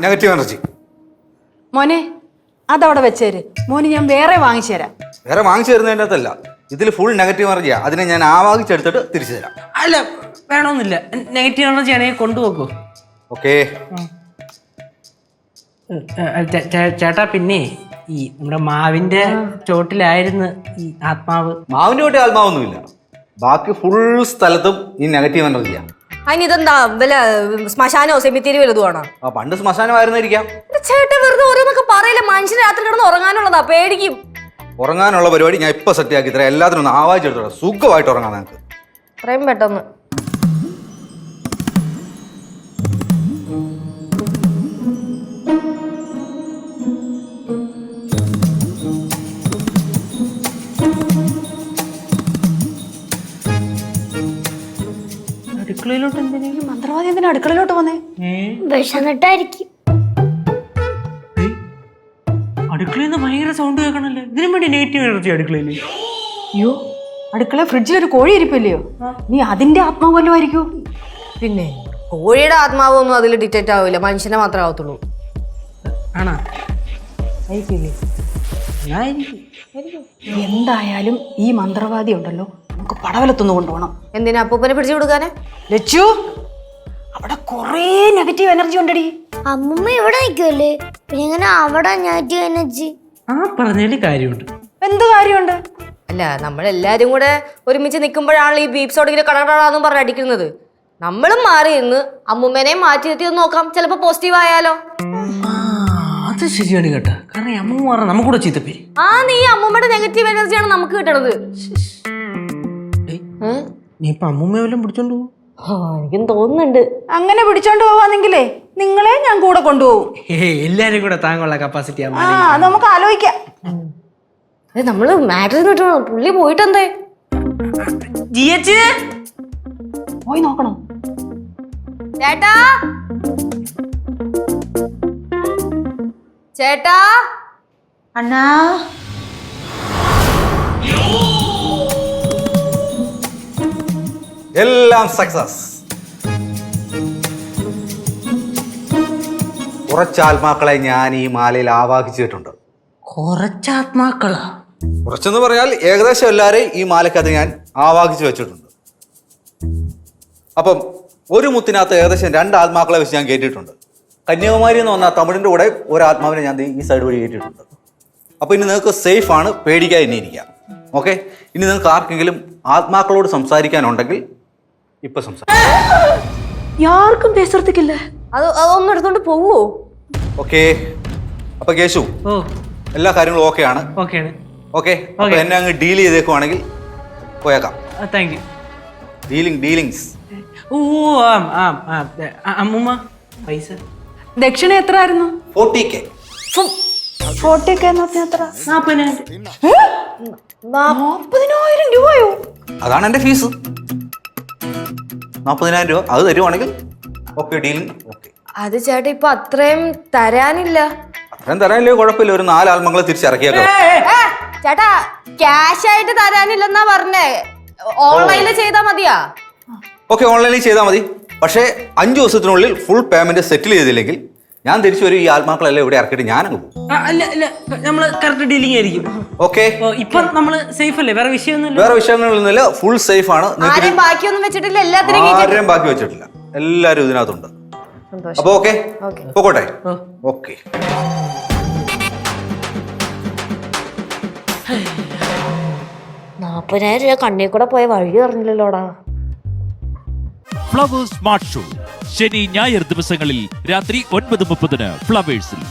Negative energy. മോനെ അതവിടെ വെച്ചേര്. മോന് ഞാൻ വേറെ വാങ്ങിച്ചു തരാം. വേറെ വാങ്ങിച്ചു തരുന്നതിൻ്റെ അകത്തല്ല, ഇതിൽ ഫുൾ നെഗറ്റീവ് എനർജിയാ. അതിനെ ഞാൻ ആവാഹിച്ചെടുത്തിട്ട് തിരിച്ചു തരാം. അല്ല വേണമെന്നില്ല, നെഗറ്റീവ് എനർജി ആണെങ്കിൽ കൊണ്ടുപോക്കൂ. ഓക്കെ ചേട്ടാ, പിന്നെ ഈ നമ്മുടെ മാവിന്റെ ചോട്ടിലായിരുന്നു ഈ ആത്മാവ്. മാവിൻ്റെ ചോട്ടി ആത്മാവൊന്നുമില്ല, ബാക്കി ഫുൾ സ്ഥലത്തും ഈ നെഗറ്റീവ് എനർജിയാണ്. അതിനിതെന്താ വല്ല ശ്മശാനോ സെമിത്തേരി വലുതുമാണോ? ആ പണ്ട് ശ്മശാനമായിരുന്നിരിക്കാം. ചേട്ടൻ വെറുതെ ഓരോന്നൊക്കെ പറയില്ല. മനുഷ്യന് രാത്രി കിടന്ന് ഉറങ്ങാനുള്ളതാ, പേടിക്കും. ഉറങ്ങാനുള്ള പരിപാടി ഞാൻ ഇപ്പൊ സെറ്റ് ആക്കി തരാം. എല്ലാത്തിനും ഒന്ന് ആവാഹിച്ചെടുത്തോളാം, സുഖമായിട്ട് ഉറങ്ങാം നിങ്ങൾക്ക്. അത്രയും പെട്ടെന്ന് അടുക്കളയിലോട്ട് എന്തിനും മന്ത്രവാദി എന്തിനാ അടുക്കളയിലോട്ട് വന്നേ? വിഷന്നിട്ടായിരിക്കും. അടുക്കളയിൽ നിന്ന് ഭയങ്കര സൗണ്ട് കേൾക്കണല്ലേ, ഇതിനും വേണ്ടി നെഗറ്റീവ് എനർജി അടുക്കളയിൽ? അയ്യോ, അടുക്കള ഫ്രിഡ്ജിൽ ഒരു കോഴി ഇരിപ്പില്ലയോ? നീ അതിന്റെ ആത്മാവ് വല്ലതും ആയിരിക്കോ? പിന്നെ കോഴിയുടെ ആത്മാവൊന്നും അതിൽ ഡിറ്റക്റ്റ് ആവില്ല, മനുഷ്യനെ മാത്രമേ ആവത്തുള്ളൂ. ആണോ? ആയിരിക്കില്ലേ? ആയിരിക്കും. എന്തായാലും ഈ മന്ത്രവാദി ഉണ്ടല്ലോ, നമുക്ക് പടവലത്തൊന്ന് കൊണ്ടുപോകണം. എന്തിനാ അപ്പൂപ്പനെ പിടിച്ചു കൊടുക്കാനേ? ലച്ചു, അവിടെ കൊറേ നെഗറ്റീവ് എനർജി ഉണ്ടടി. അമ്മമ്മ ഇവിടെ നിൽക്കുമല്ലേ, പിന്നെ ഇങ്ങനെ അവിടെ നെഗറ്റീവ് എനർജി? ആ പറഞ്ഞതിൽ കാര്യമുണ്ട്. എന്ത് കാര്യമുണ്ട്? അല്ല, നമ്മളെല്ലാരും കൂടെ ഒരുമിച്ച് നിൽക്കുമ്പോഴാണ് ഈ ബീപ്സ് ഓടിക്കില്ല കടകടാന്നും പറഞ്ഞ് അടിക്കുന്നത്. നമ്മളും മാറി നിന്ന് അമ്മൂമ്മേനെയും മാറ്റി നിർത്തി ഒന്ന് നോക്കാം, ചിലപ്പോ പോസിറ്റീവ് ആയാലോ. അത് ശരിയാണ് കേട്ടാ, കാരണം ഈ അമ്മ പറഞ്ഞ നമുക്കൂടെ ചീത്തപ്പേര്. നീ അമ്മൂമ്മയുടെ നെഗറ്റീവ് എനർജിയാണ് നമുക്ക് കിട്ടണത്. നീ ഇപ്പൊ അമ്മൂമ്മ വല്ലതും പിടിച്ചോണ്ട് പോകും? എനിക്കും തോന്നുന്നുണ്ട്. അങ്ങനെ പിടിച്ചോണ്ട് പോവാന്നെങ്കിലേ നിങ്ങളെ ഞാൻ കൂടെ കൊണ്ടുപോകും. എല്ലാരും കൂടെ താങ്കളുടെ കപ്പാസിറ്റി നമുക്ക് ആലോചിക്കാം. നമ്മള് മാറ്ററിൽ നിന്ന് പുള്ളി പോയിട്ടെന്തേ? പോയി നോക്കണം. ചേട്ടാ, ചേട്ടാ, അണ്ണാ, എല്ലാം സക്സസ്. കുറച്ച് ആത്മാക്കളെ ഞാൻ ഈ മാലയിൽ ആവാഹിച്ചിട്ടുണ്ട്. കുറച്ചാത്മാക്കളാ? കുറച്ചെന്ന് പറഞ്ഞാൽ ഏകദേശം എല്ലാവരെയും ഈ മാലക്കകത്ത് ഞാൻ ആവാഹിച്ച് വെച്ചിട്ടുണ്ട്. അപ്പം ഒരു മുത്തിനകത്ത് ഏകദേശം 2 ആത്മാക്കളെ വെച്ച് ഞാൻ കയറ്റിയിട്ടുണ്ട്. കന്യാകുമാരി എന്ന് പറഞ്ഞാൽ തമിഴിൻ്റെ കൂടെ ഒരു ആത്മാവിനെ ഞാൻ ഈ സൈഡ് വഴി കയറ്റിയിട്ടുണ്ട്. അപ്പോൾ ഇനി നിങ്ങൾക്ക് സേഫ് ആണ്, പേടിക്കാതെ ഇനി ഇരിക്കാം. ഓക്കെ, ഇനി നിങ്ങൾക്ക് ആർക്കെങ്കിലും ആത്മാക്കളോട് സംസാരിക്കാനുണ്ടെങ്കിൽ ഇപ്പൊ യാർക്കും പേസർത്തിക്കില്ല. അതൊന്നും എടുത്തോണ്ട് പോവോ? ഓക്കെ, അപ്പൊ കേശു എല്ലാ കാര്യങ്ങളും ഓക്കെ ആണ്? ഓക്കെ, അപ്പൊ എന്നെ അങ്ങ് ഡീൽ ചെയ്തേക്കുവാണെങ്കിൽ പോയേക്കാം. Thank you. ഡീലിങ്സ്. ഓ അമ്മൂമ്മ പൈസ ദക്ഷിണ എത്ര ആയിരുന്നു? 40K. 40K എന്ന് പറഞ്ഞാൽ എത്ര? 40,000 രൂപയോ? അതാണ് എന്റെ ഫീസ്. 40,000 രൂപ അത് തരുവാണെങ്കിൽ ഓക്കെ, ഡീലിംഗ് ഓക്കെ. അത് ചേട്ടാ ഇപ്പൊ അത്രയും തരാനില്ല. അത്രയും തരാനില്ലേ, കുഴപ്പമില്ല. ഒരു 4 ആത്മകളെ തിരിച്ചിറക്കിയേക്കാം. ചേട്ടാ ക്യാഷ് ആയിട്ട് തരാനില്ലെന്നാ പറഞ്ഞേ, ഓൺലൈനിൽ ചെയ്താ മതിയാ? ഓക്കെ, ഓൺലൈനിൽ ചെയ്താൽ മതി. പക്ഷേ 5 ദിവസത്തിനുള്ളിൽ ഫുൾ പേയ്മെന്റ് സെറ്റിൽ ചെയ്തില്ലെങ്കിൽ ഞാൻ തിരിച്ചു വരും. ഈ ആത്മാക്കളെല്ലാം ഇവിടെ ഇറക്കിയിട്ട് ഞാനങ്ങ് പോകും. നമ്മള് കറക്റ്റ് ഡീലിംഗ് ആയിരിക്കും. ഓക്കെ, ഇപ്പൊ നമ്മള് സേഫ് അല്ലേ? വേറെ വിഷയങ്ങളൊന്നുമില്ല, ഫുൾ സേഫ് ആണ്. ആരെയും ബാക്കിയൊന്നും വെച്ചിട്ടില്ല, എല്ലാത്തിനും ആരെയും ബാക്കി വെച്ചിട്ടില്ല, എല്ലാരും ഇതിനകത്തുണ്ട്. അപ്പൊ ഓക്കെ, പോകട്ടെ. ഓക്കെ, 40,000 രൂപ കണ്ണീർ കൂടെ പോയ വഴി അറിഞ്ഞില്ലല്ലോടാ. ഫ്ലവേഴ്സ് സ്മാർട്ട് ഷോ ശനി ഞായർ ദിവസങ്ങളിൽ രാത്രി 9:30 ഫ്ലവേഴ്സിൽ.